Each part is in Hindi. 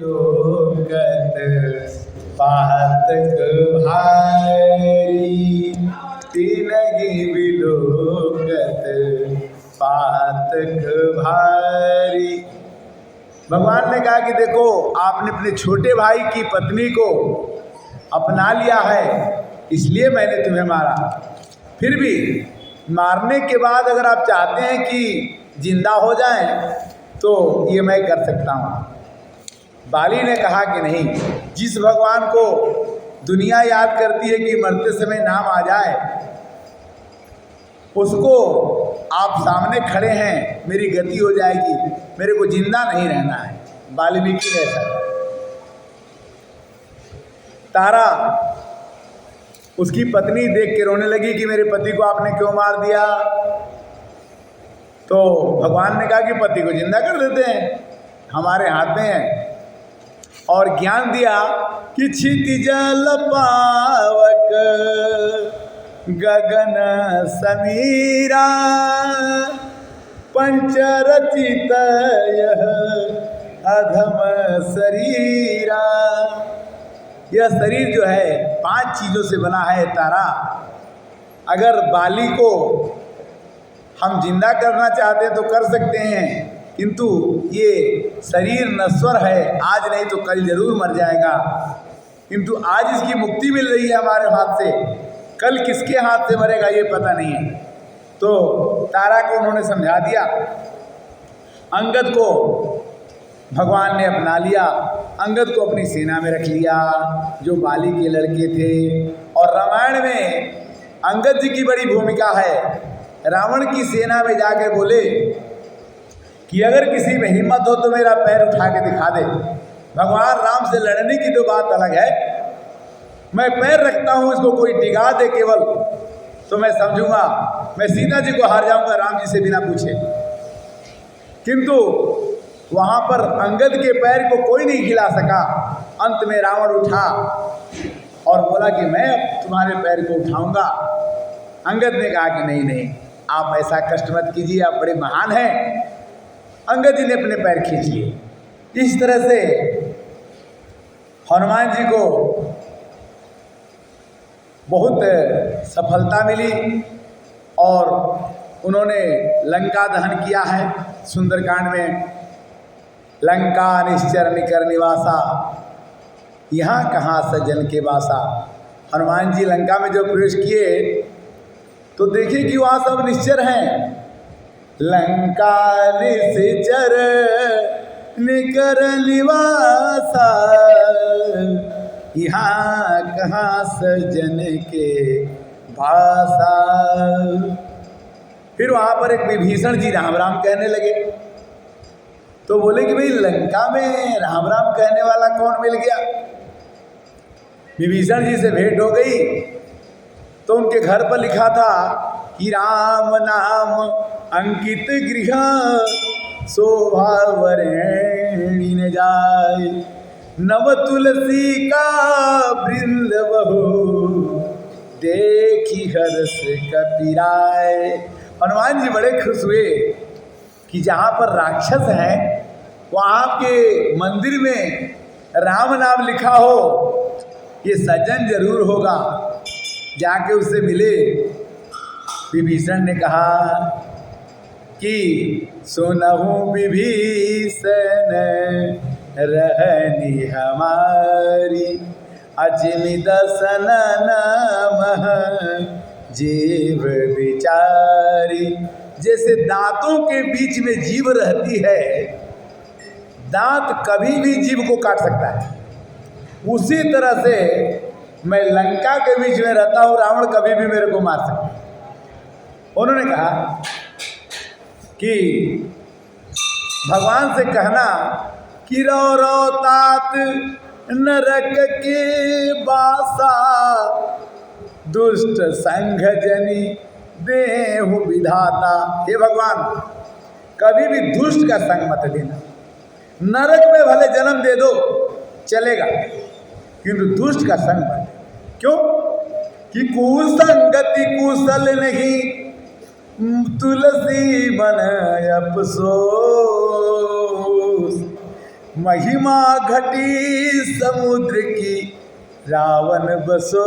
लोकत पातक भारी, तिनहि विलोकत पातक भारी। भगवान ने कहा कि देखो, आपने अपने छोटे भाई की पत्नी को अपना लिया है, इसलिए मैंने तुम्हें मारा। फिर भी मारने के बाद अगर आप चाहते हैं कि जिंदा हो जाएं, तो ये मैं कर सकता हूँ। बाली ने कहा कि नहीं, जिस भगवान को दुनिया याद करती है कि मरते समय नाम आ जाए, उसको आप सामने खड़े हैं, मेरी गति हो जाएगी, मेरे को जिंदा नहीं रहना है। वाल्मीकि ने ऐसा कहा। तारा उसकी पत्नी देख के रोने लगी कि मेरे पति को आपने क्यों मार दिया। तो भगवान ने कहा कि पति को जिंदा कर देते हैं, हमारे हाथ में है। और ज्ञान दिया कि क्षितिज पावक गगन समीरा, पंचरचित यह अधम शरीरा। यह शरीर जो है 5 चीजों से बना है तारा। अगर बाली को हम जिंदा करना चाहते हैं तो कर सकते हैं, किंतु ये शरीर नश्वर है, आज नहीं तो कल जरूर मर जाएगा। किंतु आज इसकी मुक्ति मिल रही है हमारे हाथ से, कल किसके हाथ से मरेगा ये पता नहीं है। तो तारा को उन्होंने समझा दिया। अंगद को भगवान ने अपना लिया, अंगद को अपनी सेना में रख लिया, जो बाली के लड़के थे। और रामायण में अंगद जी की बड़ी भूमिका है। रावण की सेना में जाकर बोले कि अगर किसी में हिम्मत हो तो मेरा पैर उठा के दिखा दे। भगवान राम से लड़ने की तो बात अलग है, मैं पैर रखता हूं, इसको कोई डिगा दे केवल तो मैं समझूंगा मैं सीता जी को हार जाऊंगा राम जी से बिना पूछे। किंतु वहां पर अंगद के पैर को कोई नहीं हिला सका। अंत में रावण उठा और बोला कि मैं तुम्हारे पैर को उठाऊंगा। अंगद ने कहा कि नहीं नहीं, आप ऐसा कष्ट मत कीजिए, आप बड़े महान हैं। अंगद जी ने अपने पैर खींच लिए। इस तरह से हनुमान जी को बहुत सफलता मिली और उन्होंने लंका दहन किया है। सुंदरकांड में लंका निश्चर निकर निवासा, यहाँ कहाँ सज्जन के वासा। हनुमान जी लंका में जो प्रवेश किए तो देखे कि वहाँ सब निश्चर हैं। लंका निश्चर निकर निवासा, यहाँ कहाँ सज्जन के भाषा। फिर वहाँ पर एक विभीषण जी राम राम कहने लगे। तो बोले कि भाई लंका में राम राम कहने वाला कौन मिल गया। विभीषण जी से भेंट हो गई तो उनके घर पर लिखा था कि राम नाम अंकित गृह, शोभा वरेणी न जाय, नव तुलसी का वृंद बहु, देखी हर्ष कपिराय। हनुमान जी बड़े खुश हुए कि जहाँ पर राक्षस हैं वहाँ के मंदिर में राम नाम लिखा हो, ये सज्जन जरूर होगा, जाके उससे मिले। विभीषण ने कहा कि सुनहु विभीषण रहनी हमारी, अजमि दसन नमः जीव विचारी। जैसे दांतों के बीच में जीव रहती है, दांत कभी भी जीव को काट सकता है, उसी तरह से मैं लंका के बीच में रहता हूँ, रावण कभी भी मेरे को मार सकता है। उन्होंने कहा कि भगवान से कहना कि रो रो तात नरक के बासा, दुष्ट संघ जनी देहु विधाता। हे भगवान, कभी भी दुष्ट का संग मत लेना। नरक में भले जन्म दे दो चलेगा, किंतु दुष्ट का संग मत। क्यों कि कुसंगति कुशल नहीं, तुलसी मन अफसोस। महिमा घटी समुद्र की रावण बसो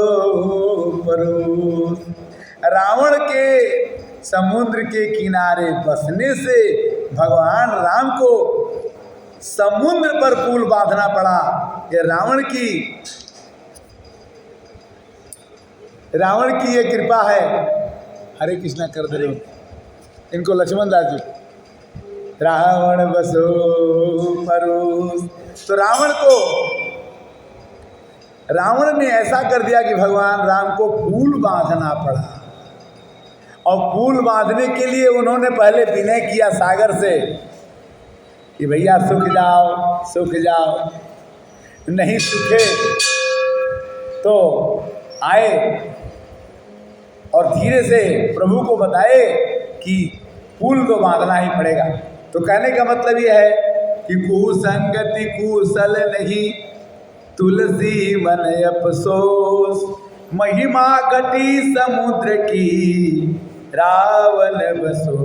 परोस। रावण के समुद्र के किनारे बसने से भगवान राम को समुद्र पर पुल बांधना पड़ा। ये रावण की ये कृपा है। हरे कृष्णा कर दे इनको लक्ष्मण दास जी। रावण बसो परोस। तो रावण ने ऐसा कर दिया कि भगवान राम को पुल बांधना पड़ा। और पुल बांधने के लिए उन्होंने पहले विनय किया सागर से कि भैया सूख जाओ। नहीं सूखे तो आए और धीरे से प्रभु को बताए कि पुल तो बांधना ही पड़ेगा। तो कहने का मतलब यह है कि कुसंगति कुशल नहीं, तुलसी मन अफसोस। महिमा घटी समुद्र की, रावण बसो